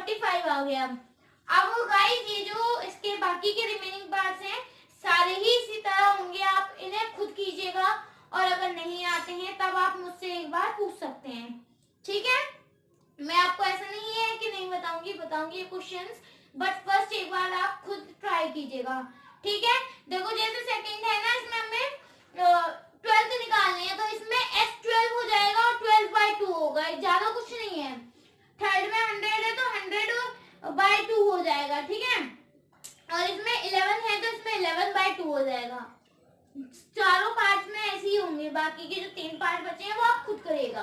45 आ गया। अब गाइस ये जो इसके बाकी के रिमेनिंग पार्ट्स हैं सारे ही इसी तरह होंगे, आप इन्हें खुद कीजिएगा और अगर नहीं आते हैं तब आप मुझसे एक बार पूछ सकते हैं, ठीक है। मैं आपको ऐसा नहीं है कि नहीं बताऊंगी क्वेश्चंस, बट फर्स्ट एक बार आप खुद ट्राई कीजिएगा, ठीक है। देखो जैसे सेकंड है ना, इसमें हमें 12 निकालनी है, तो इसमें S12 हो जाएगा और 12/2 होगा, ज्यादा कुछ नहीं है। थर्ड में 100 है तो 100/2 हो जाएगा, ठीक है। और इसमें 11 है तो इसमें 11/2 हो जाएगा। चारों पार्ट्स में ऐसे ही होंगे, बाकी के जो 3 पार्ट बचे हैं वो आप खुद करिएगा।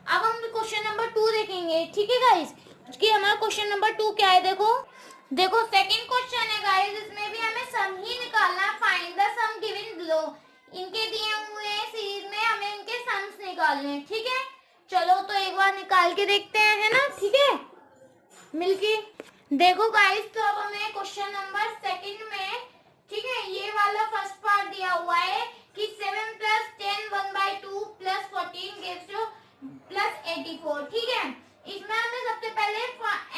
अब हम क्वेश्चन नंबर 2 देखेंगे, ठीक है गाइस, कि हमारा क्वेश्चन नंबर 2 क्या है। देखो सेकंड क्वेश्चन है गाइस, इसमें भी हमें सम ही निकालना है। Find the sum given below. इनके दिए हुए सीरीज में हमें इनके सम्स निकालने हैं, ठीक है। चलो तो एक बार निकाल के देखते हैं, है ना, ठीक है, मिलके। देखो गाइस, तो अब हमें क्वेश्चन नंबर सेकंड में, ठीक है, ये वाला फर्स्ट पार्ट दिया हुआ है कि 7 + 10 1/2 + 14 gives you +84, ठीक है। इसमें हमें सबसे पहले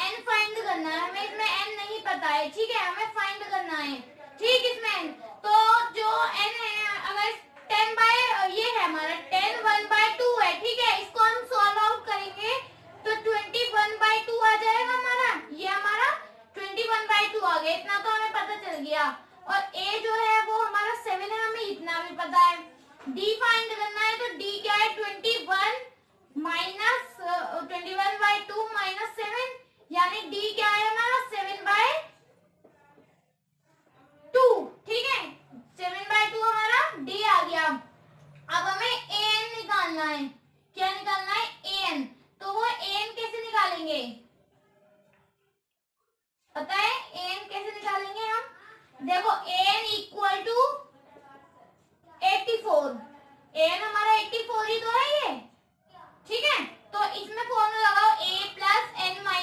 n फाइंड करना है, हमें इसमें n नहीं पता है, ठीक है, हमें फाइंड करना है, ठीक। इसमें n, तो जो n है, अगर 10 ये है हमारा 10 1/2 है, ठीक है, इसको हम सॉल्व आउट करेंगे तो 21/2 आ जाएगा हमारा, ये हमारा 21/2 आ गया, इतना तो हमें पता चल गया। और a जो है वो हमारा 7 है, हमें इतना भी पता है। d फाइंड करना है, तो d क्या है 21 माइनस 21/2 माइनस 7, यानी d क्या है हमारा 7/2, ठीक है, 7/2 हमारा d आ गया। अब हमें an निकालना है, क्या निकालना है an, तो वो an कैसे निकालेंगे पता है, an कैसे निकालेंगे हम, देखो an इक्वल टू 84, an हमारा 84 ही तो है ये, ठीक है। तो इसमें फॉर्मूला लगाओ a + n - 1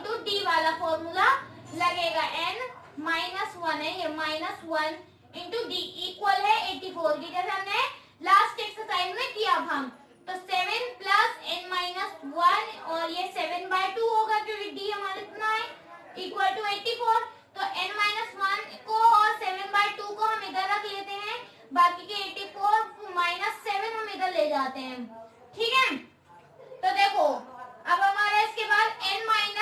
* d वाला फॉर्मूला लगेगा, n-1 है ये, -1 * d इक्वल है 84 की, जैसे हमने लास्ट एक्सरसाइज में किया था। तो 7 + n - 1 और ये 7/2 होगा क्योंकि d हमारा इतना है, इक्वल टू 84। तो n-1 को और 7/2 को हम इधर रख लेते हैं, बाकी के 84 - 7 हम इधर ले जाते हैं, ठीक है। तो देखो अब हमारा इसके बाद n-1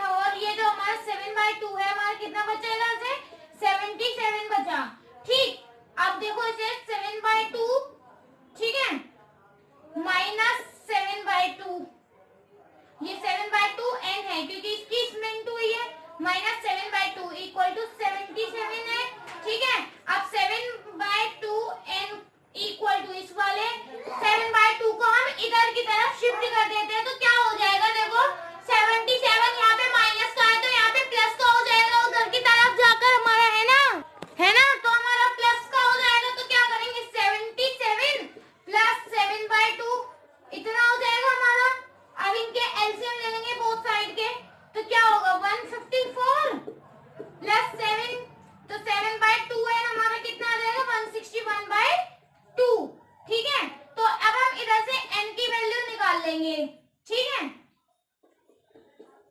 और ये जो हमारा 7/2 है, हमारा कितना बचेगा, इसे 77 बचा, ठीक। अब देखो इसे 7/2, ठीक है, -7/2, ये 7/2 n है क्योंकि इसकी इसमें इंटू हुई है, -7/2 इक्वल टू 77 है, ठीक है। अब 7/2 n इक्वल टू इस वाले 7/2 को हम इधर की तरफ शिफ्ट कर देते हैं, तो क्या हो जाएगा, देखो 77 यहाँ पे माइनस का है तो यहाँ पे प्लस का हो जाएगा, उधर की तरफ जाकर हमारा है ना, तो हमारा प्लस का हो जाएगा। तो क्या करेंगे 77 + 7/2 इतना हो जाएगा हमारा। अब इनके एलसीएम ले लेंगे बोथ साइड के, तो क्या होगा 154 + 7, तो 7/2 है हमारा, कितना आ जाएगा 161/2, ठीक है। तो अब हम इधर से n की वैल्यू निकाल लेंगे, ठीक है,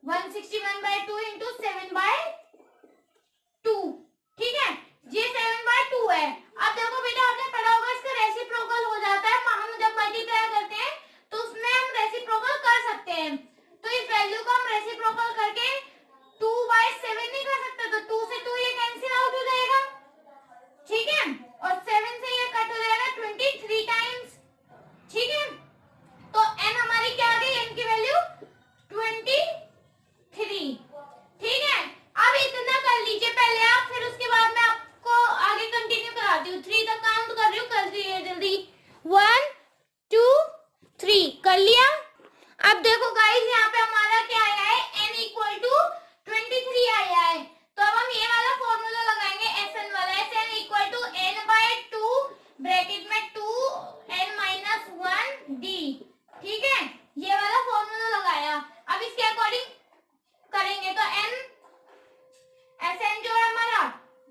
161/2 * 7/2, ठीक है, ये 7/2 है। अब देखो बेटा आपने पढ़ा होगा इसका रेसिप्रोकल हो जाता है, हम जब मल्टीप्लाई करते हैं तो उसमें हम रेसिप्रोकल कर सकते हैं, तो इस वैल्यू को हम रेसिप्रोकल करके 2/7 नहीं कर सकते, तो 2 से 2 ये कैंसिल आउट हो जाएगा, ठीक है, और 7 से ये कट हो जाएगा 23 टाइम्स, ठीक है। तो n हमारी क्या आ गई, n की वैल्यू 23, ठीक है। अब इतना कर लीजिए पहले आप, फिर उसके बाद मैं आपको आगे कंटिन्यू कराती हूँ। 3 तक काउंट कर रही हूँ, कर दीजिए जल्दी, 1 2 3 कर लिया। अब देखो गाइस यहाँ पे हमारा क्या आया है, n इक्वल टू 23 आया है, तो अब हम ये वाला फॉर्मूला लगाएंगे Sn वाला, Sn equal to n/2 bracket में 2n - 1d, ठीक है, ये वाला फॉर्मूला लगाया। अब इसके अकॉर्डिंग करेंगे तो Sn जो है हमारा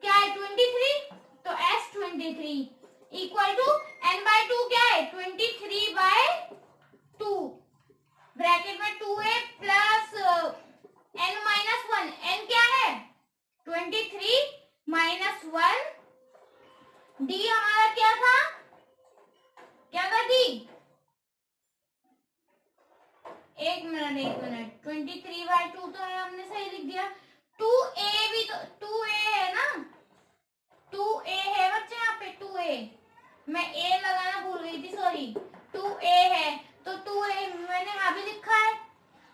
क्या है 23, तो S23 इक्वल टू n/2 क्या है 23/2 ब्रैकेट में 2 है प्लस एक मिनट 23/2 तो है, हमने सही लिख दिया। 2a भी तो 2a है ना, 2a है बच्चे यहाँ पे 2a, मैं a लगाना भूल गई थी, सॉरी। 2a है तो 2a मैंने यहाँ भी लिखा है,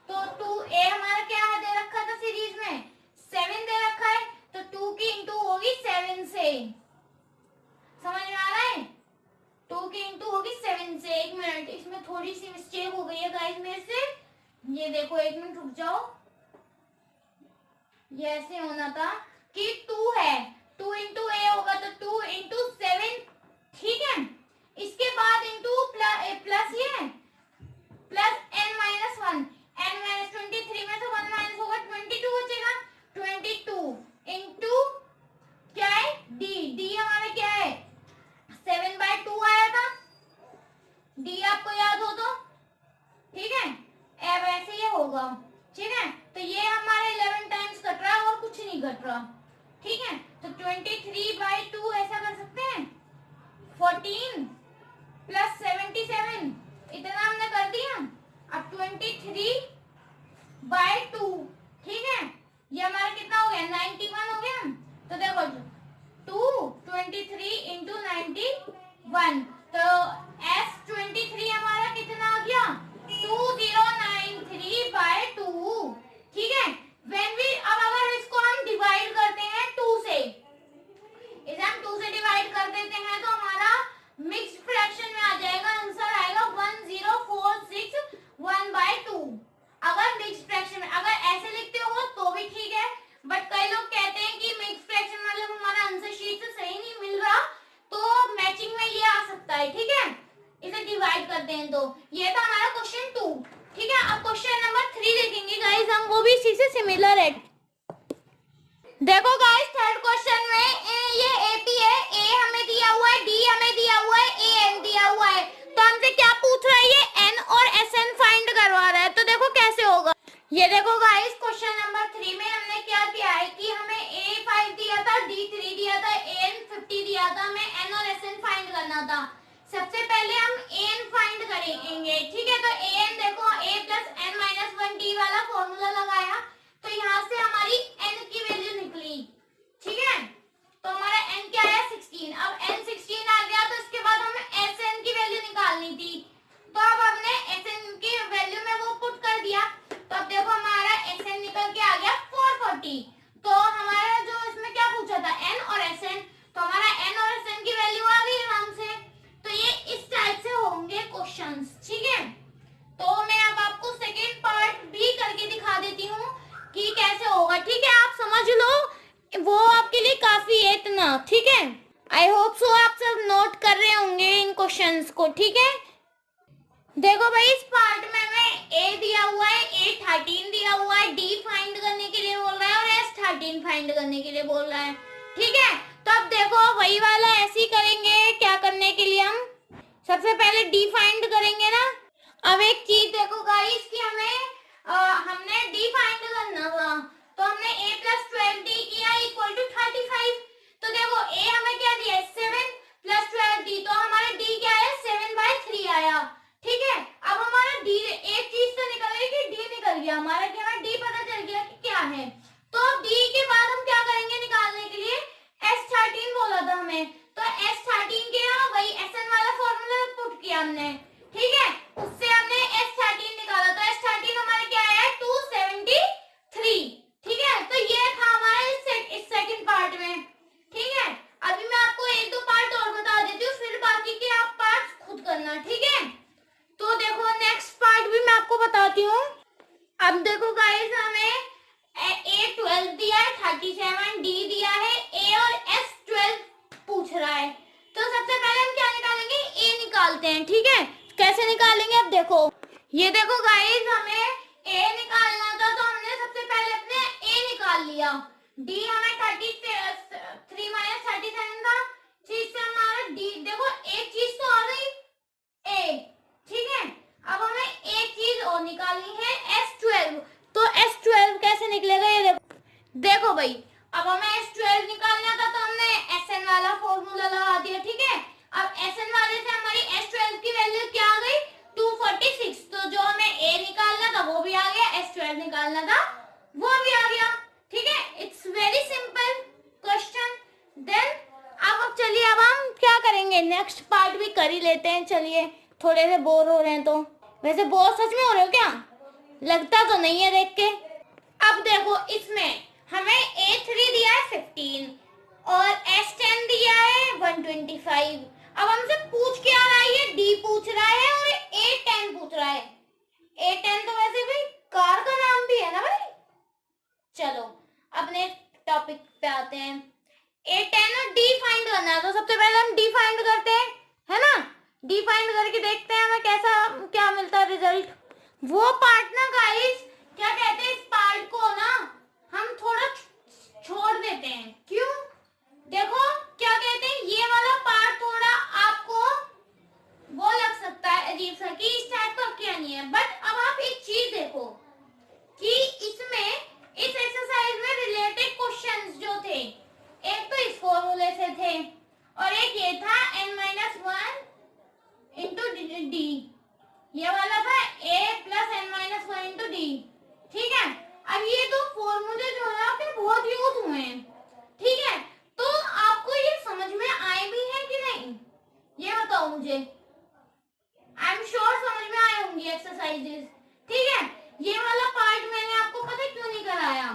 तो 2a हमारा क्या है दे रखा था सीरीज में, 7 दे रखा है, तो 2 की इंटू होगी 7 से, समझ में आ रहा है? 2 की इंटू होगी 7 से। एक मिनट, इसमें थोड़ी सी मिस्टेक हो गई है गाइस मेरे से, ये देखो एक मिनट रुक जाओ, ये ऐसे होना था कि 2 है, 2 इंटू ए होगा तो 2 इंटू 7, ठीक है। इसके बाद इंटू प्लस ये प्लस n-1, n-23 में से 1 माइनस होगा 22 बचेगा, 22 इंटू क्या है d हमारा क्या है 7/2 आया था, d आपको याद हो तो, ठीक है। अब ऐसे ये होगा, ठीक है। तो ये हमारा 11 टाइम्स कट रहा है और कुछ नहीं कट रहा, ठीक है। तो 23/2 ऐसा कर सकते हैं, 14 प्लस 77, इतना हमने कर दिया। अब 23/2, ठीक है, ये हमारा कितना हो गया 91 हो गया। तो देखो 23 इंटू 91, तो S23 हमारा कितना आ गया 2093/2, ठीक है। अब अगर इसको हम डिवाइड करते हैं 2 से, इसे हम 2 से डिवाइड कर देते हैं तो हमारा मिक्स्ड फ्रैक्शन में आ जाएगा, आंसर आएगा 1046/2। अगर मिक्स्ड फ्रैक्शन में अगर ऐसे लिखते हो तो भी ठीक है, बट कई लोग कहते हैं कि मिक्स्ड फ्रैक्शन मतलब हमारा आंसर शीट से सही नहीं मिल रहा, तो मैचिंग में ये आ सकता है, ठीक है। इसे डिवाइड करते हैं तो ये था हमारा क्वेश्चन 2, ठीक है। अब क्वेश्चन नंबर 3 देखेंगे गाइस हम, वो भी इसी से सिमिलर है। देखो गाइस थर्ड क्वेश्चन में ये एपी है, ए हमें दिया हुआ है, डी हमें दिया हुआ है, ए एन दिया हुआ है, तो हमसे क्या पूछ रहा है, ये एन और एस एन फाइंड करवा रहा है। तो देखो कैसे होगा, ये देखो गाइस क्वेश्चन नंबर 3 में हमने क्या किया है कि हमें ए 5 दिया था, डी 3 दिया था, ए एन 50 दिया था, हमें एन और एस एन फाइंड करना था। सबसे पहले हम ए एन फाइंड करेंगे, ठीक है। तो ए एन देखो ए प्लस एन माइनस 1 डी वाला फॉर्मूला लगाया, तो यहाँ से हमारी n की वैल्यू निकली, ठीक है। तो हमारा n क्या है 16। अब n 16 आ गया तो इसके बाद हमें sn की वैल्यू निकालनी थी, तो अब हमने sn की वैल्यू में वो पुट कर दिया, तो अब देखो हमारा sn निकल के आ गया 440। तो हमारा जो इसमें क्या पूछा था n और sn, तो हमारा n और sn की वैल्यू आ गई आराम से। तो ये इस टाइप से होंगे क्वेश्चंस, ठीक है। तो मैं अब आपको सेकेंड पार्ट भी करके दिखा देती हूँ कि कैसे होगा, ठीक है। आप समझ लो, वो आपके लिए काफी है इतना, ठीक है। आई होप सो आप सब नोट कर रहे होंगे इन क्वेश्चंस को, ठीक है। देखो भाई इस पार्ट में हमें ए दिया हुआ है, ए 13 दिया हुआ है, डी फाइंड करने के लिए बोल रहा है और एस 13 फाइंड करने के लिए बोल रहा है, ठीक है। तो अब देखो वही वाला ऐसे ही करेंगे, क्या करने के लिए हम सबसे पहले डी फाइंड करेंगे ना। अब एक चीज देखो गाइस कि हमने डी फाइंड करना था, तो हमने a प्लस 12d किया इक्वल टू 35। तो देखो a हमें क्या दिया है 7 प्लस 12d, तो हमारा d क्या है 7/3 आया, ठीक है। अब हमारा d एक चीज तो निकल गई कि d निकल गया हमारा, कि हमें d पता चल गया कि क्या है। तो d के बाद हम क्या करेंगे निकालने के लिए, s13 बोला था हमें, तो s13 के वही sn वाला फॉर्मूला पुट किया हमने, ठीक है। उससे हमने s13 निकाला, तो s13 हमारे क्या आया 273, ठीक है। तो ये था हमारा इस सेकंड पार्ट में, ठीक है। अभी मैं आपको एक दो पार्ट और बता देती हूँ, फिर बाकी के आप पार्ट खुद करना, ठीक है। तो देखो नेक्स्ट पार्ट भी मैं आपको बताती हूँ। अब देखो गाइस हमें A12 दिया है 37, D दिया है, A और S12 पूछ रहा है। तो सबसे पहले हम क्या निकालेंगे, A निकालते हैं, ठीक है। कैसे निकालेंगे अब देखो, ये देखो गाइस हमें A निकालना था, तो हमने सबसे पहले अपने A निकाल लिया, D हमें 33 माइनस 37 था, ठीक से हमारा D देखो एक चीज तो आ गई A, ठीक है। अब हमें एक चीज और निकालनी है S12, तो S12 कैसे निकलेगा ये देखो भाई। अब हमें S12 निकालना था तो हमने SN वाला फॉर्मूला लगा दिया, ठीक है। अब SN वाले से हमारी S12 की वैल्यू क्या आ गई 246, तो जो हमें A निकालना था वो स्क्वायर निकालना था वो भी आ गया। ठीक है, it's very simple question. Then अब चलिए अब हम क्या करेंगे, नेक्स्ट पार्ट भी कर ही लेते हैं। चलिए, थोड़े से बोर हो रहे हैं तो। वैसे बोर सच में हो रहे हो क्या? लगता तो नहीं है देख के। अब देखो, इसमें हमें A3 दिया है 15 और S10 दिया है 125। अब हमसे पूछ क्या रहा है, ये D पूछ रहा है और A10 पूछ रहा है। A10 तो वैसे भी कार का नाम भी है ना भाई। चलो अपने टॉपिक पे आते हैं। A10 और D फाइंड करना है, तो सबसे पहले हम D फाइंड करते हैं, है ना। D फाइंड करके देखते हैं हमें कैसा क्या मिलता है रिजल्ट। वो पार्ट ना गाइस, क्या कहते हैं, इस पार्ट को ना हम थोड़ा छोड़ देते हैं। क्यों? देखो क्या कहते हैं, ये वाला पार्ट थोड़ा आपको वो लग सकता है अजीब सा कि इस टाइप का क्या नहीं है। बट अब आप एक चीज देखो कि इसमें इस एक्सरसाइज में रिलेटेड क्वेश्चंस जो थे, एक तो इस फॉर्मूले से थे और एक ये था n-1 इंटू डी, ये वाला था a plus n-1 into D. ठीक है, अब ये दो फॉर्मूले जो है आपके बहुत यूज हुए हैं। ठीक है, तो आपको ये समझ में आए भी है कि नहीं, ये बताओ मुझे। आई एम श्योर समझ में आए होंगी एक्सरसाइजेस। ठीक है, ये वाला पार्ट मैंने आपको पता क्यों नहीं कराया,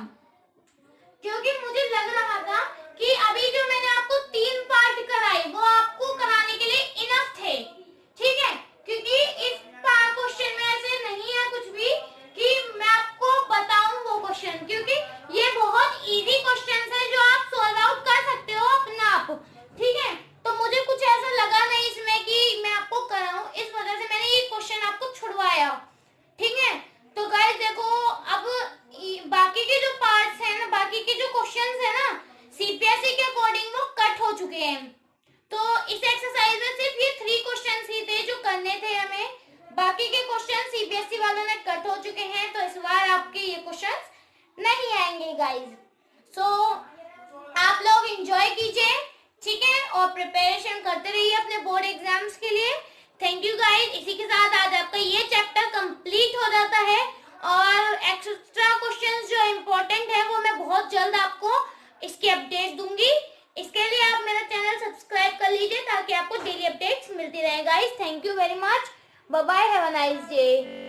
क्योंकि मुझे लग रहा था कि अभी जो मैंने आपको 3 पार्ट कराए वो आपको कराने के लिए इनफ थे। ठीक है, क्योंकि इस क्वेश्चन में ऐसे नहीं है कुछ भी कि मैं आपको बताऊं वो क्वेश्चन, क्योंकि ये बहुत इजी क्वेश्चन है जो आप सॉल्व आउट कर सकते हो अपने आप। ठीक है, तो मुझे कुछ ऐसा लगा नहीं इसमें कि मैं आपको कराऊं, इस वजह से मैंने ये क्वेश्चन आपको छुड़वाया। ठीक है, तो गाइस देखो, अब बाकी के जो पार्ट्स हैं ना, बाकी के जो क्वेश्चंस है ना, सीपीएसई के अकॉर्डिंग वो कट हो चुके हैं। तो इस एक्सरसाइज में सिर्फ ये 3 क्वेश्चंस ही थे जो करने थे हमें, बाकी के क्वेश्चन सीबीएसई वालों ने कट हो चुके हैं। तो इस बार आपके ये क्वेश्चंस नहीं आएंगे गाइस। सो आप लोग एंजॉय कीजिए, ठीक है, और प्रिपरेशन करते रहिए अपने बोर्ड एग्जाम्स के लिए। थैंक यू गाइस, इसी के साथ आज आपका ये चैप्टर कंप्लीट हो जाता है और एक्स्ट्रा क्वेश्चंस जो इम्पोर्टेंट है वो मैं बहुत जल्द आपको इसकी अपडेट दूंगी। इसके लिए आप मेरा चैनल सब्सक्राइब कर लीजिए ताकि आपको डेली अपडेट्स मिलती रहे guys. Thank you very much, bye bye, have a nice day.